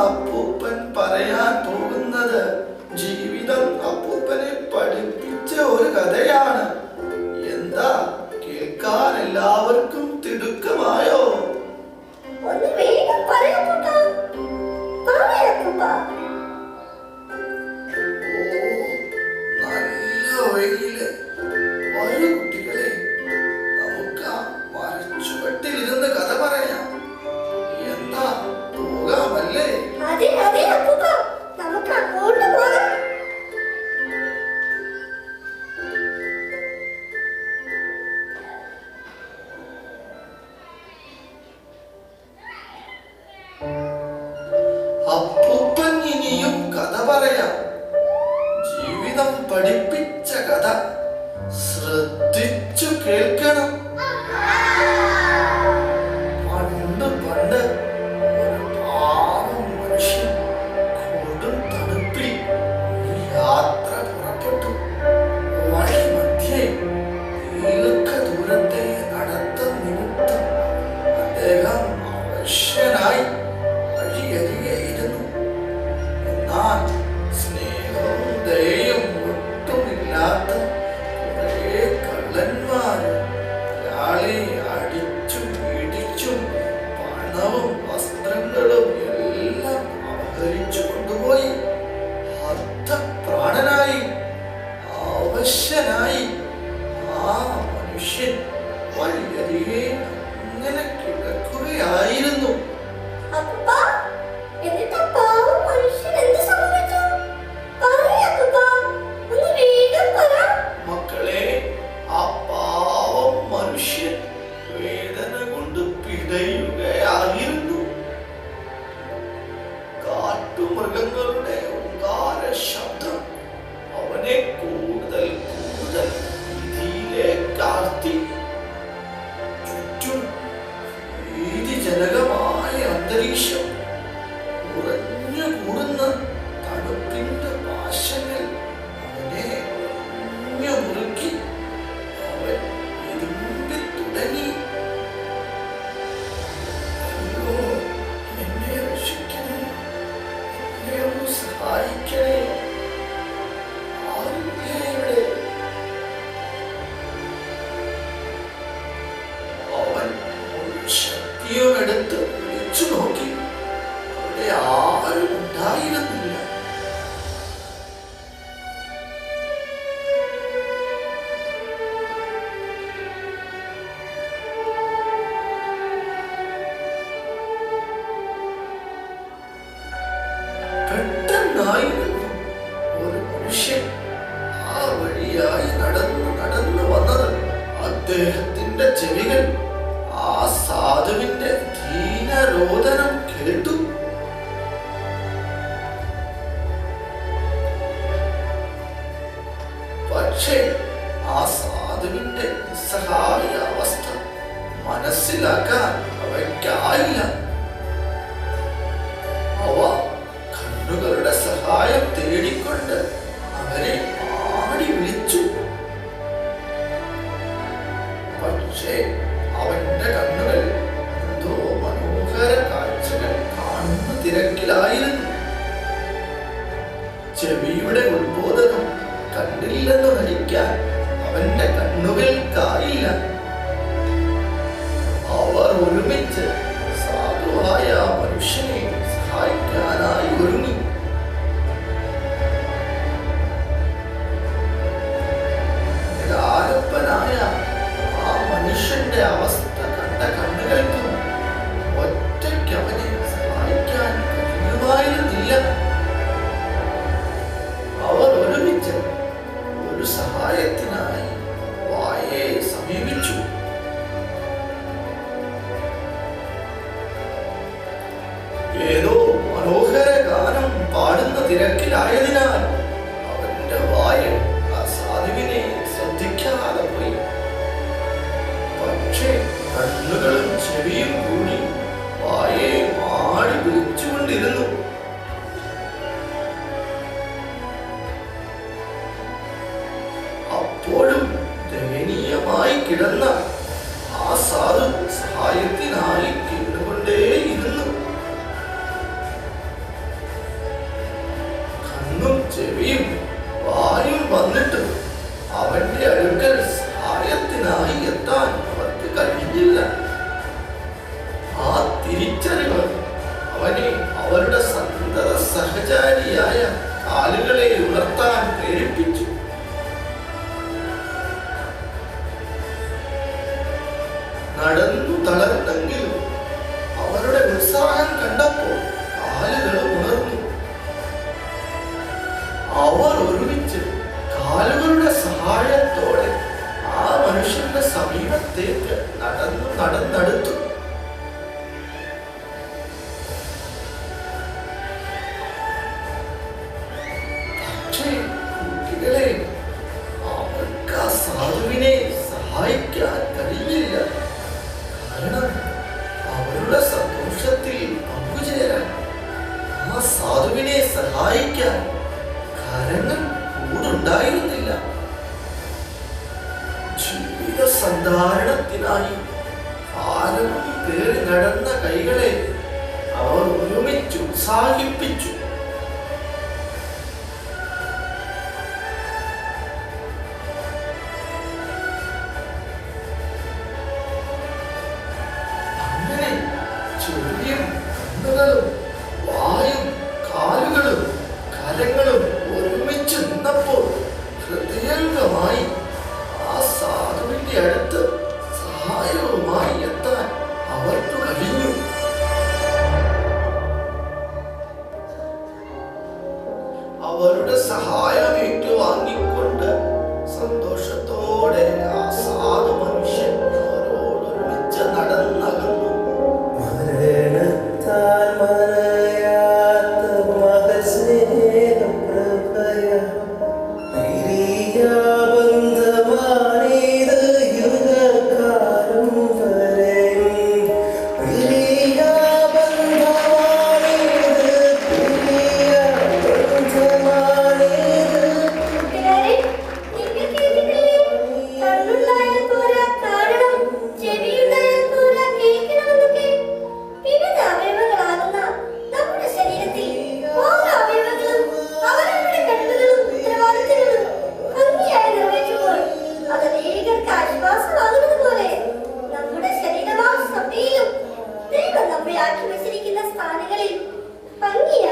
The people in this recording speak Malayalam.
അപ്പൂപ്പൻ പറയാൻ പോകുന്നത് ജീവിതം അപ്പൂപ്പനെ പഠിപ്പിച്ച ഒരു കഥയാണ്. എന്താ കേൾക്കാൻ എല്ലാവർക്കും തിടുക്കമായോ? നല്ല വെയില്. വരൂ കുട്ടികളെ, നമുക്ക് മരച്ചുവട്ടിലിരുന്ന് കഥ പറയാം. എന്താ പോകാമല്ലേ? അപ്പൂപ്പൻ ഇനിയും കഥ പറയാം. ജീവിതം പഠിപ്പിച്ച കഥ. ശ്രദ്ധിച്ചു കേൾക്കണം. പണ്ട് പണ്ട് ഒരു പാവം മനുഷ്യൻ കൊടും തണുപ്പിൽ ഒരു യാത്ര പുറപ്പെട്ടു. വഴി മധ്യേ ദീർഘദൂരത്തെ നടത്തം നിമിത്തം അദ്ദേഹം അവശനായി വഴിയരികെയിരുന്നു. എന്നാൽ സ്നേഹവും ദയയും ഒട്ടുമില്ലാത്ത കുറേ കള്ളന്മാർ അയാളെ അടിച്ചും ഇടിച്ചും പണവും വസ്ത്രങ്ങളും എല്ലാം അപഹരിച്ചു കൊണ്ടുപോയി. അർത്ഥപ്രാണനായി അവശനായി ആ മനുഷ്യൻ വഴിയരികെ അങ്ങനെ കിടക്കുകയായിരുന്നു. മക്കളെ, ആ പാവം മനുഷ്യൻ വേദന കൊണ്ട് പിടയുകയായിരുന്നു. കാട്ടുമൃഗങ്ങളുടെ ഓങ്കാര ശബ്ദം അവനെ കൂടുതൽ കൂടുതൽ ഭീതിയിലേക്കാഴ്ത്തി. ചുറ്റും ഭീതിജനകമായ അന്തരീക്ഷം. ഉറഞ്ഞു കൂടുന്ന തണുപ്പിന്റെ പാശങ്ങൾ അവനെ മുറുക്കി. അവൻ എതുമ്പി തുടങ്ങി. അയ്യോ, എന്നെ രക്ഷിക്കണേ, എന്നെ ഒന്ന് സഹായിക്കണേ, ആരുമില്ലേ ഇവിടെ? അവൻ ഒരു ശക്തിയുമെടുത്ത് വിളിച്ചു നോക്കി. അവിടെ ആരും ഉണ്ടായിരുന്നില്ല. പെട്ടെന്നായിരുന്നു ഒരു മനുഷ്യൻ ആ വഴിയായി നടന്നു നടന്നു വന്നത്. അദ്ദേഹത്തിന്റെ ചെവികൾ ആ സാധുവിന്റെ ദീനരോദനം കേട്ടു. പക്ഷേ ആ സാധുവിന്റെ നിസ്സഹായ അവസ്ഥ മനസ്സിലാക്കാൻ അവയ്ക്കായില്ല. അവ കണ്ണുകളുടെ സഹായം തേടിക്കൊണ്ട് അവരെ ആടി വിളിച്ചു. പക്ഷേ അവന്റെ കണ്ണുകൾ എന്തോ മനോഹര കാഴ്ചകൾ കാണുന്ന തിരക്കിലായിരുന്നു. ചെവിയുടെ ഉത്ബോധനം കണ്ടില്ലെന്ന് നടിക്കാൻ അവന്റെ കണ്ണുകൾക്കായില്ല. അവർ ഒരുമിച്ച് സാധുവായ മനുഷ്യനെ സഹായിക്കാനായി ഒരുങ്ങി. നിരാലംബനായ ആ മനുഷ്യന്റെ അവസ്ഥ കണ്ട കണ്ണുകൾക്കും ഒറ്റയ്ക്ക് അവനെ സഹായിക്കാൻ കഴിയുമായിരുന്നില്ല. അവർ ഒരുമിച്ച് ഒരു സഹായത്തിനായി വായെ സമീപിച്ചു. ഏതോ മനോഹര ഗാനം പാടുന്ന തിരക്കിലായതിനാൽ അവന്റെ വായ ആ സാധുവിനെ ശ്രദ്ധിക്കാതെ പോയി. പക്ഷേ കണ്ണുകളും ചെവിയും കൂടി വായെ മാടി വിളിച്ചുകൊണ്ടിരുന്നു. അപ്പോഴും ദയനീയമായി കിടന്ന ആ സാധു സഹായത്തിനായി കേട്ടുകൊണ്ടേയിരുന്നു. കണ്ണും ചെവിയും വായും വന്നിട്ട് അവന്റെ അടുക്കൽ സഹായത്തിനായി എത്താൻ അവർക്ക് കഴിഞ്ഞില്ല. ആ തിരിച്ചറിവ് അവനെ അവരുടെ സന്തത സഹചാരിയായ കാലുകളെ ഉണർത്താൻ പ്രേരിപ്പിച്ചു. നടന്നു തളർന്നെങ്കിലും അവരുടെ ഉത്സാഹം കണ്ടപ്പോൾ കാലുകൾ ഉണർന്നു. അവർ ഒരുമിച്ച് കാലുകളുടെ സഹായത്തോടെ ആ മനുഷ്യന്റെ സമീപത്തേക്ക് നടന്നെടുത്തു. പക്ഷേ കുട്ടികളെ, അവർക്ക് ആ സാധുവിനെ സഹായിക്കാൻ കഴിഞ്ഞില്ല. കാരണം അവരുടെ സന്തോഷത്തിൽ പങ്കുചേരാൻ, ആ സാധുവിനെ സഹായിക്കാൻ കരങ്ങൾ കൂടുണ്ടായിരുന്നില്ല. ജീവിത സന്ധാരണത്തിനായി കാലം പേറി നടന്ന കൈകളെ അവർ ഒരുമിച്ച് ഉത്സാഹിപ്പിച്ചു. അങ്ങനെ ചെവിയും കണ്ണുകളും വായും കാലുകളും കരങ്ങളും ഒരുമിച്ച് നിന്നപ്പോൾ ഹൃദയംഗമായി ആ സാധുവിന്റെ അടുത്ത് സഹായവുമായി എത്താൻ അവർക്ക് കഴിഞ്ഞു. അവരുടെ സഹായം ഏറ്റുവാങ്ങിക്കൊണ്ട് സന്തോഷത്തോടെ ആ സാധു മനുഷ്യൻ അവരോടൊരുമിച്ച് നടന്നകന്നു. നമ്മെ ആക്കി വെച്ചിരിക്കുന്ന സ്ഥാനങ്ങളിൽ ഭംഗിയായി